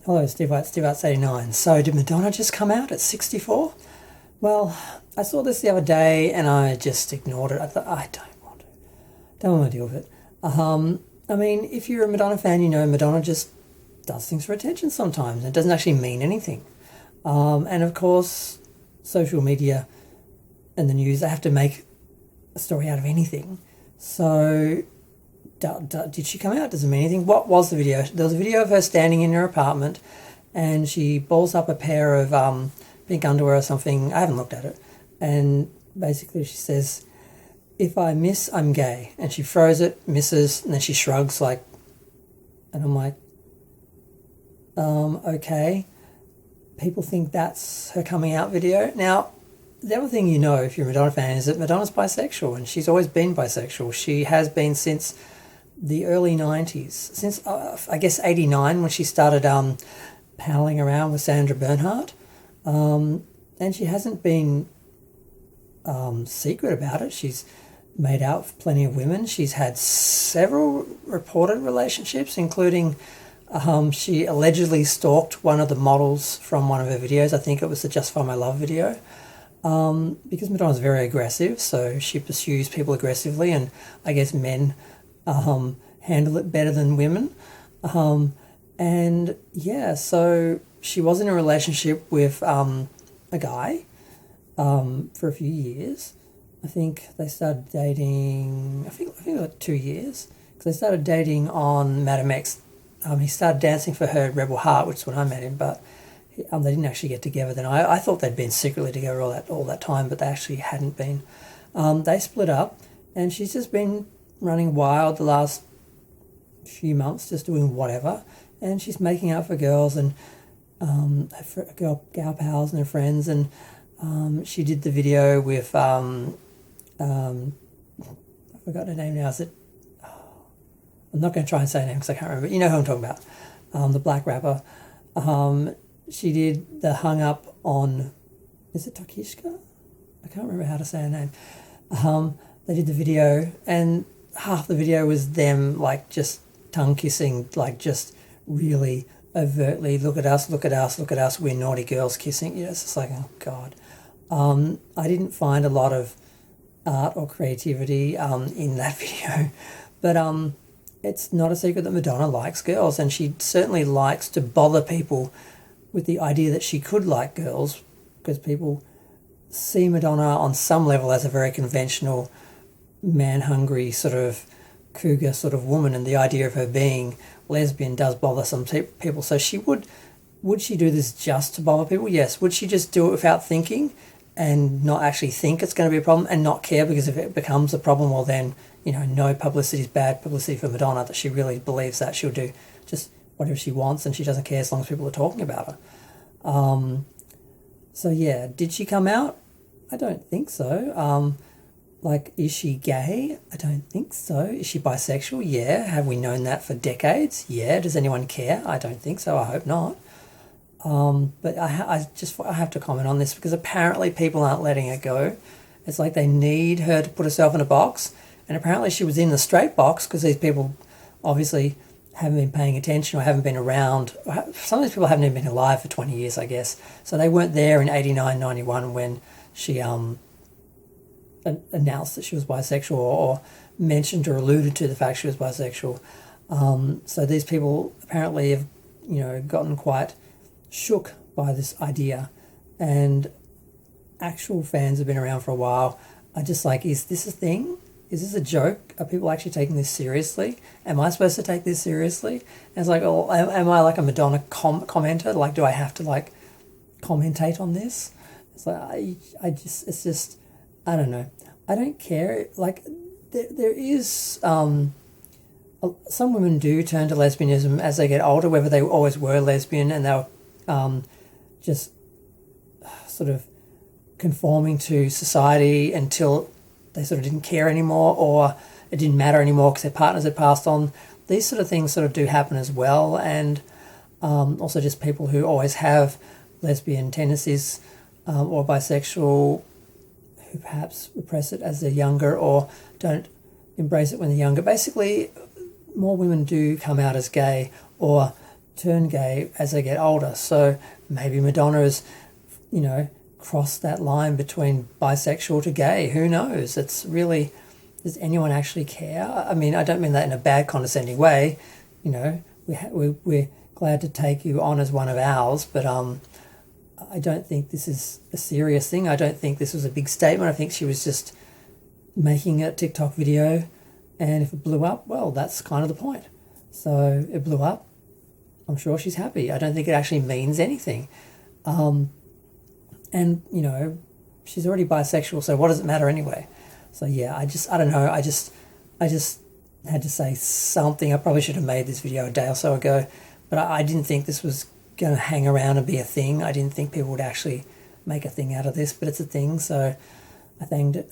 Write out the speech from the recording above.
Hello, Steve White, Steve Arts 89. So, did Madonna just come out at 64? Well, I saw this the other day and I just ignored it. I thought, I don't want to deal with it. I mean, if you're a Madonna fan, you know Madonna just does things for attention sometimes. It doesn't actually mean anything. And of course, social media and the news, they have to make a story out of anything. So, did she come out? Does it mean anything? What was the video? There was a video of her standing in her apartment and she balls up a pair of pink underwear or something. I haven't looked at it. And basically she says, "If I miss, I'm gay." And she throws it, misses, and then she shrugs and I'm like, okay. People think that's her coming out video. Now, the other thing you know if you're a Madonna fan is that Madonna's bisexual, and she's always been bisexual. She has been since the early 90s, since I guess 89 when she started palling around with Sandra Bernhard. And she hasn't been secret about it. She's made out with plenty of women. She's had several reported relationships, including she allegedly stalked one of the models from one of her videos. I think it was the Justify My Love video. Because Madonna's very aggressive, so she pursues people aggressively, and I guess men handle it better than women. And yeah, so she was in a relationship with a guy for a few years. I think they started dating, I think like 2 years, because they started dating on Madame X. He started dancing for her at Rebel Heart, which is when I met him, but they didn't actually get together then. I thought they'd been secretly together all that time, but they actually hadn't been. They split up, and she's just been running wild the last few months, just doing whatever. And she's making out for girls and her gal pals and her friends. And she did the video with I forgot her name now. Is it? I'm not going to try and say her name because I can't remember. You know who I'm talking about. The black rapper. She did the hung up on, is it Tokishka? I can't remember how to say her name. They did the video, and half the video was them like just tongue kissing, like just really overtly, look at us, look at us, look at us, we're naughty girls kissing. It's just like, oh God. I didn't find a lot of art or creativity in that video, but it's not a secret that Madonna likes girls, and she certainly likes to bother people with the idea that she could like girls, because people see Madonna on some level as a very conventional, man-hungry sort of cougar sort of woman, and the idea of her being lesbian does bother some people. So would she do this just to bother people? Yes. Would she just do it without thinking and not actually think it's going to be a problem and not care? Because if it becomes a problem, well then, no publicity is bad publicity for Madonna, that she really believes that she'll do just whatever she wants and she doesn't care as long as people are talking about her. So yeah, did she come out? I don't think so. Is she gay? I don't think so. Is she bisexual? Yeah. Have we known that for decades? Yeah. Does anyone care? I don't think so. I hope not. But I have to comment on this because apparently people aren't letting her go. It's like they need her to put herself in a box, and apparently she was in the straight box because these people obviously haven't been paying attention or haven't been around. Some of these people haven't even been alive for 20 years, I guess. So they weren't there in 89, 91 when she announced that she was bisexual or mentioned or alluded to the fact she was bisexual. So these people apparently have, gotten quite shook by this idea, and actual fans have been around for a while. Are just like, is this a thing? Is this a joke? Are people actually taking this seriously? Am I supposed to take this seriously? And it's like, oh, am I like a Madonna commenter? Like, do I have to like commentate on this? It's like, I don't know. I don't care. Like, there is, some women do turn to lesbianism as they get older, whether they always were lesbian and they were just sort of conforming to society until they sort of didn't care anymore, or it didn't matter anymore because their partners had passed on. These sort of things sort of do happen as well, and also just people who always have lesbian tendencies or bisexual, who perhaps repress it as they're younger or don't embrace it when they're younger. Basically, more women do come out as gay or turn gay as they get older. So maybe Madonna has, crossed that line between bisexual to gay. Who knows? It's really, does anyone actually care? I mean, I don't mean that in a bad, condescending way. We're glad to take you on as one of ours, but I don't think this is a serious thing. I don't think this was a big statement. I think she was just making a TikTok video, and if it blew up, well, that's kind of the point. So it blew up. I'm sure she's happy. I don't think it actually means anything. And, she's already bisexual, so what does it matter anyway? So yeah, I don't know. I just had to say something. I probably should have made this video a day or so ago, but I didn't think this was going to hang around and be a thing. I didn't think people would actually make a thing out of this, but it's a thing, so I thanged it.